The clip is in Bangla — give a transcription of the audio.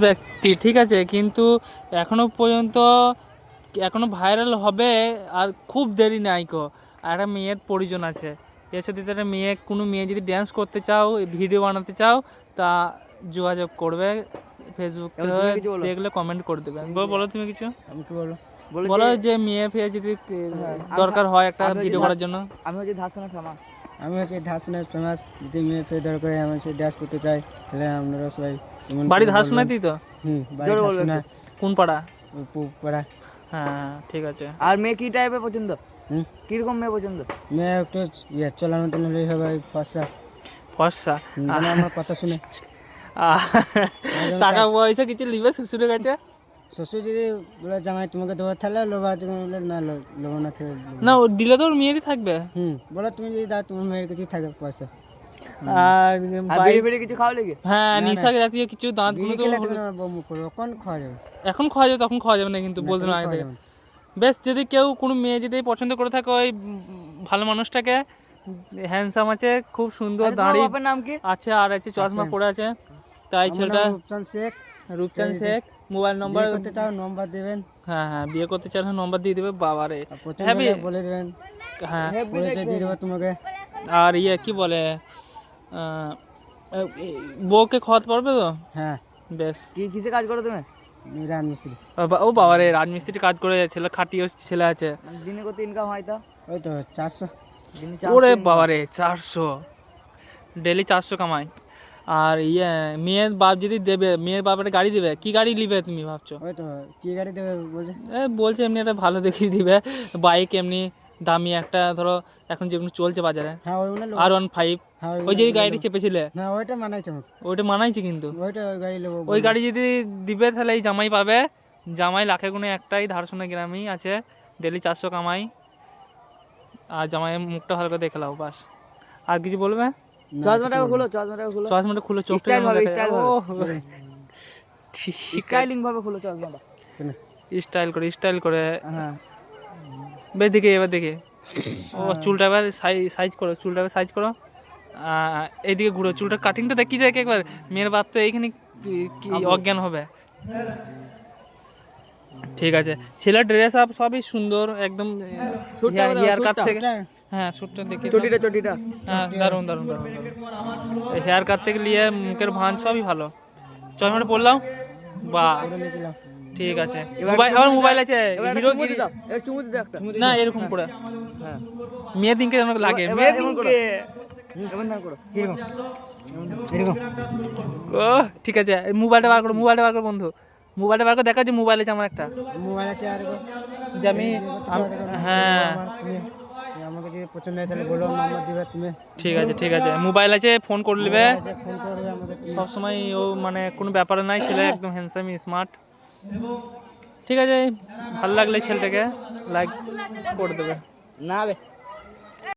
ব্যক্তি, ঠিক আছে, কিন্তু এখনো পর্যন্ত এখনো ভাইরাল হবে আর খুব দেরি নাই কো। আর একটা মেয়ের প্রয়োজন আছে, এর সাথে একটা মেয়ে, কোনো মেয়ে যদি ড্যান্স করতে চাও, ভিডিও বানাতে চাও, তা যোগাযোগ করবে ফেসবুকে, দেখলে কমেন্ট করে দেবে। বলো তুমি কিছু। আমি কি বলবো, বলো যে মেয়ে ফেয়ে যদি দরকার হয় একটা ভিডিও করার জন্য। আমি হচ্ছে ধারসোনা ফেমাস, যদি মেয়ে ফেয়ে দরকার হয়, আমি হচ্ছে ডান্স করতে চাই, তাহলে আপনারা সবাই বাড়ি ধারসোনাতেই তো? বাড়ি ধারসোনা। কোন পাড়া? পাড়া। হ্যাঁ ঠিক আছে। আর মেয়ে কি টাইপের পছন্দ? কিরকম মেয়ে পছন্দ? মেয়ে একটু চলার মতন হলেই হবে, ফর্সা ফর্সা, যেন আমার কথা শুনে। টাকা পয়সা কিছু নিবে শ্বশুরের কাছে? শ্বশুর যদি বলে জামাই তোমাকে দেবো, তাহলে লোভা আছে, বলে না লোভা না থাকে না, ও দিলে তো ওর মেয়েরই থাকবে। বলো তুমি যদি দাও, তোমার মেয়ের কাছেই থাকবে পয়সা। আর বেড়ে কিছু খাওয়া লেগে? হ্যাঁ, নিশা জাতীয় কিছু, দাঁত গুলো তো কখন খাওয়া যাবে? এখন খাওয়া যাবে, তখন খাওয়া যাবে না, কিন্তু বলতে না আগে থেকে। বেশ, যদি কেউ কোনো মেয়ে যদি পছন্দ করে থাকে, ওই ভালো মানুষটাকে, হ্যান্ডসাম আছে, খুব সুন্দর দাড়ি আছে, আর আছে চশমা পরে আছে, তাই ছেলেটা রূপচাঁদ শেখ। মোবাইল নম্বর করতে চাও, নম্বর দেবেন। হ্যাঁ, বিয়ে করতে চাও, নম্বর দিয়ে দেবে। বাবারে, বলে দেবেন। হ্যাঁ, পরিচয় দিয়ে দেবো তোমাকে। আর কি বলে, বউকে খাওয়াতে পারবে তো? হ্যাঁ। বেশ। কিসে কাজ করো তুমি? রাজমিস্ত্রি। ও বাবা রে, রাজমিস্ত্রি কাজ করে, ছেলে খাটিয়ে ছেলে আছে। দিনে কত ইনকাম হয় তো? ওই তো 400। ওরে বাবা রে, 400 ডেলি 400 কামাই। আর মেয়ের বাপ যদি দেবে, মেয়ের বাপের গাড়ি দেবে, কি গাড়ি নিবে তুমি ভাবছো? ওই তো কি গাড়ি দেবে বলছে? বলছে এমনি একটা ভালো দেখে দিবে বাইক, এমনি দামি একটা, ধরো এখন যেগুলো চলছে বাজারে, R15। ওই যে গাড়িটি চেপেছিলে, ওইটা মানাইছে, ওইটা মানাইছে, কিন্তু ওই গাড়ি নেবো। ওই গাড়ি যদি দিবে, তাহলে এই জামাই পাবে। জামাই লাখে গুণে একটাই, ধারসোনা গ্রামেই আছে, ডেলি 400 কামাই। আর জামাইয়ের মুখটা ভালো করে দেখে লাও, বাস। আর কিছু বলবে? চশমাটা খুলো, চোখটা স্টাইলিং ভাবে খুলো চশমাটা, স্টাইল করে। হ্যাঁ, বেশ দেখে, এবার দেখে। ও চুলটা এবার সাইজ করো। এইদিকে ঘুরো, চুলটা কাটিংটা দেখি যায় একবার। মেয়ের বাপ তো এইখানে অজ্ঞান হবে। ঠিক আছে, ছেলের ড্রেস আপ সবই সুন্দর একদম। হেয়ার কাট থেকে, হ্যাঁ সুটটা দেখি, চটিটা হ্যাঁ, দারুন। হেয়ার কাট থেকে নিয়ে মুখের ভাঁজ সবই ভালো। চশমাটা পরলাম, বাস ঠিক আছে। মোবাইল আছে, হিরোগিরি না, এরকম করে মেয়ে দিনকে যেন লাগে, মেয়ে দিনকে। ও ঠিক আছে, মোবাইলটা বার করো বন্ধু, মোবাইলটা বার করে দেখা যে মোবাইল আছে আমার একটা। মোবাইল আছে আর যে আমি, হ্যাঁ আমাকে যদি পছন্দ হয় তাহলে বলো, নাম্বার দিবে তুমি। ঠিক আছে, মোবাইল আছে, ফোন করে নেবে সবসময়। ও মানে কোনো ব্যাপার নাই, ছেলে একদম হ্যান্ডসাম স্মার্ট। ঠিক আছে, ভালো লাগলে ছেলেটাকে লাইক করে দেবে। না